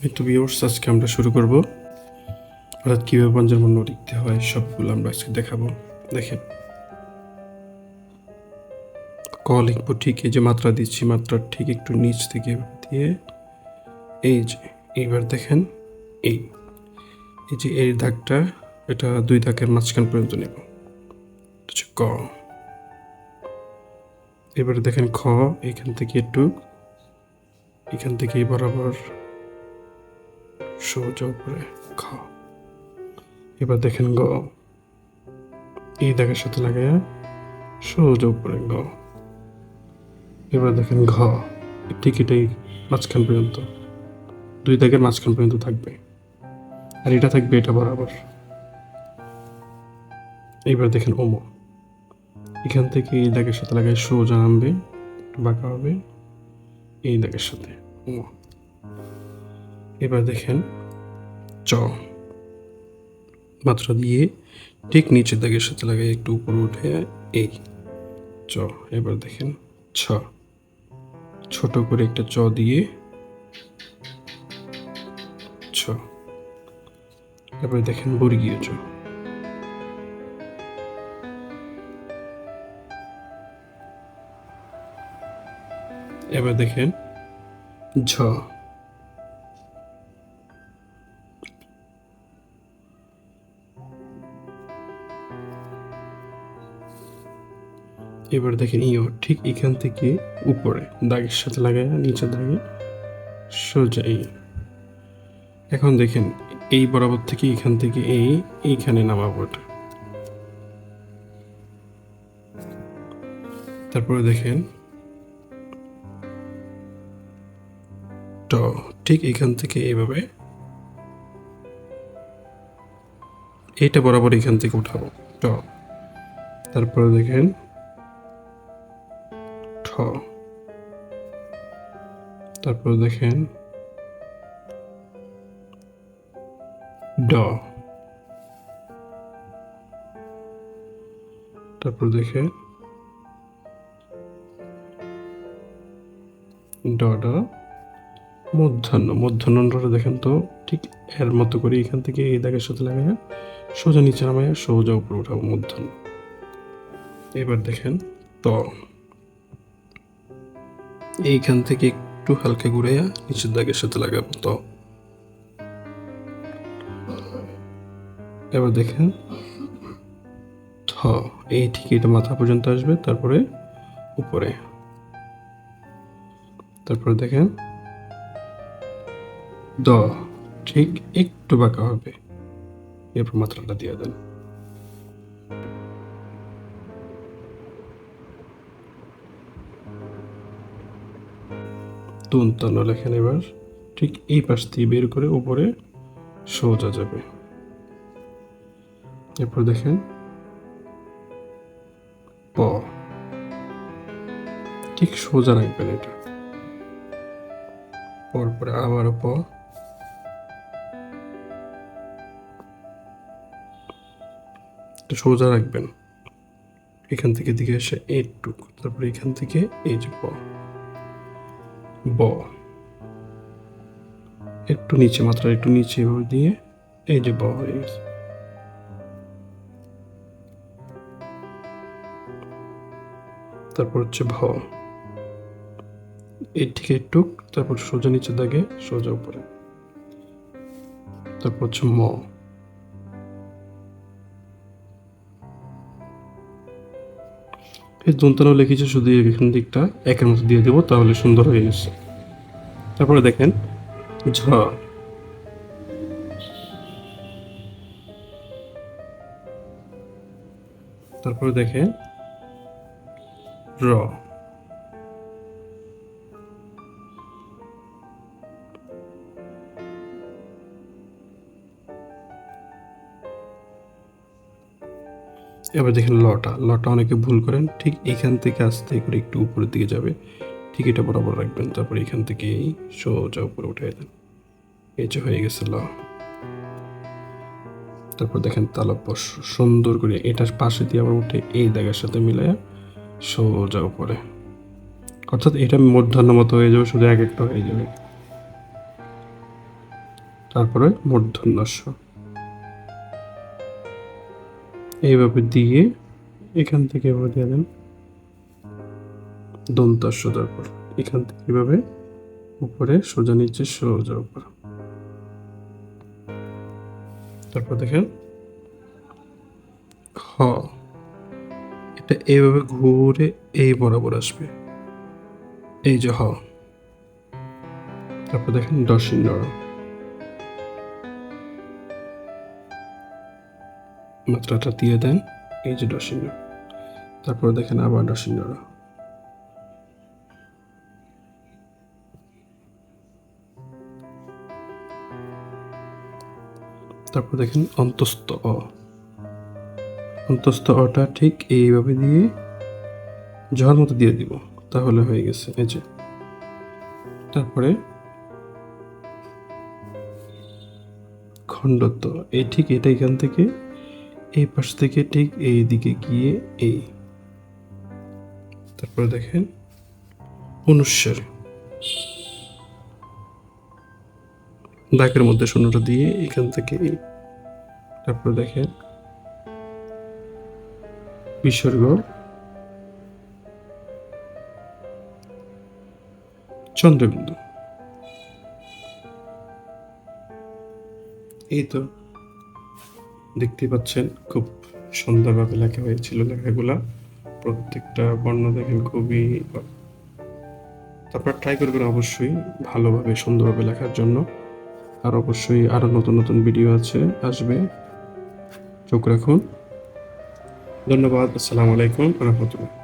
তো ভিউয়ার্স, আজকে আমরা শুরু করব অর্থাৎ কীভাবে পঞ্চমবর্ণ লিখতে হয় সবগুলো আমরা আজকে দেখাবো। দেখেন, ক লিখব ঠিক এই যে মাত্রা দিচ্ছি, মাত্রার ঠিক একটু নিচ থেকে দিয়ে এই যে এইবার দেখেন এই যে এই দাগটা, এটা দুই দাগের মাঝখান পর্যন্ত নেব, হচ্ছে ক। এবারে দেখেন খ, এখান থেকে একটু এখান থেকে বরাবর সোজা উপরে খ। এবার দেখেন গ, এই দাগের সাথে লাগাইয়া সোজা উপরে গ। এবার দেখেন ঘ, ঠিক এটাই মাঝখান পর্যন্ত, দুই দাগের মাঝখান পর্যন্ত থাকবে, আর এটা থাকবে এটা বরাবর। এইবার দেখেন ওম, এখান থেকে এই দাগের সাথে লাগাই সোজা নামবে, একটু বাঁকা হবে এই দাগের সাথে ওম। এবার দেখেন চ, মাত্রা দিয়ে ঠিক নিচের দাগের সাথে লাগাই একটু উপরে উঠে এই চ। এবার দেখেন ছ, ছোট করে একটা চ দিয়ে ছ। এবার দেখেন বর্গীয় চ। এবার দেখেন ঝ, এবার দেখেন ইও, ঠিক এখান থেকে উপরে দাগের সাথে লাগায় নিচে দাগে সোজা এই। এখন দেখেন এই বরাবর থেকে এখান থেকে এইখানে নামাবো এটা। তারপরে দেখেন ট, ঠিক এখান থেকে এইভাবে এইটা বরাবর এখান থেকে উঠাবো ট। তারপরে দেখেন ঠ, তারপরে দেখেন ড, তারপর দেখেন ড ড, মূর্ধন্য। মূর্ধন্যটা দেখেন তো ঠিক এর মতো করে এখান থেকে এই দাগের সাথে লাগাইয়া সোজা নিচে নামাইয়া সোজা উপরে উঠাবো মূর্ধন্য। এবার দেখেন ত, এইখান থেকে একটু হালকা ঘুরাইয়া নিচের দাগের সাথে লাগাবো ত। এবার দেখেন থ, এই ঠিক এটা মাথা পর্যন্ত আসবে, তারপরে উপরে। তারপরে দেখেন দ, ঠিক একটু বাঁকা হবে, এরপর মাত্রাটা দিয়ে দেন। দন্তন্য লেখেন এবার ঠিক এই পাশ দিয়ে বের করে উপরে সোজা যাবে। এরপর দেখেন প, ঠিক সোজা রাখবেন এটা, পরপরে আবারও প, সোজা রাখবেন এখান থেকে দিকে এসে এইটুকু, তারপরে এখান থেকে এই যে প, ব, একটু নিচে, মাত্রা একটু নিচে এভাবে দিয়ে এই যে ব হয়ে গেছে। তারপর হচ্ছে ভ, এর থেকে একটু, তারপর সোজা নিচে দাগে সোজা উপরে। তারপর হচ্ছে ম, এই দন্তানো লিখেছে শুধু এখান দিকটা একের মতো দিয়ে দেবো, তাহলে সুন্দর হয়ে গেছে। তারপরে দেখেন ঝ, তারপরে দেখেন র, এবার দেখেন লটা। লটা অনেকে ভুল করেন, ঠিক এখান থেকে আস্তে করে একটু উপরের দিকে যাবে, ঠিক এটা বরাবর রাখবেন, তারপরে এখান থেকে এই সোজা উপরে উঠে দেন, এই যে হয়ে গেছে ল। তারপর দেখেন তালব্য, সুন্দর করে এটার পাশে দিয়ে আবার উঠে এই দাগের সাথে মিলাইয়া সোজা উপরে, অর্থাৎ এটা মূর্ধন্য মতো হয়ে যাবে, শুধু এক একটা হয়ে যাবে। তারপরে মূর্ধন্য ষ। এইভাবে দিয়ে এখান থেকে এভাবে দিয়ে দেন দন্তাস্য, তারপর এখান থেকে এভাবে উপরে সোজা নিচে সোজা উপর। তারপর দেখেন হ, এটা এইভাবে ঘুরে এই বরাবর আসবে, এই যে হ। তারপর দেখেন ডসিন্য র, মাত্রাটা দিয়ে দেন, এই যে ডসিন্য। তারপর দেখেন আবার ডসিন্য র। তারপর দেখেন অন্তস্থ অ, অন্তস্থ অটা ঠিক এইভাবে দিয়ে ঝড় মতো দিয়ে দিব, তাহলে হয়ে গেছে, এই যে। তারপরে খণ্ডত্ব, এই ঠিক এটা এখান থেকে এই পাশ থেকে ঠিক এই দিকে গিয়ে এই। তারপরে দেখেন অনুস্বার, দাগের মধ্যে শূন্যটা দিয়ে এখান থেকে এই। তারপরে দেখেন বিসর্গ চন্দ্রবিন্দু। এই তো দেখতে পাচ্ছেন খুব সুন্দরভাবে লেখা হয়েছিল লেখাগুলা, প্রত্যেকটা বর্ণ দেখেন খুবই। তারপর ট্রাই করবেন অবশ্যই ভালোভাবে সুন্দরভাবে লেখার জন্য। আর অবশ্যই আরো নতুন নতুন ভিডিও আসবে, চোখ রাখুন। ধন্যবাদ। আসসালামু আলাইকুম রহমতুল্লাহ।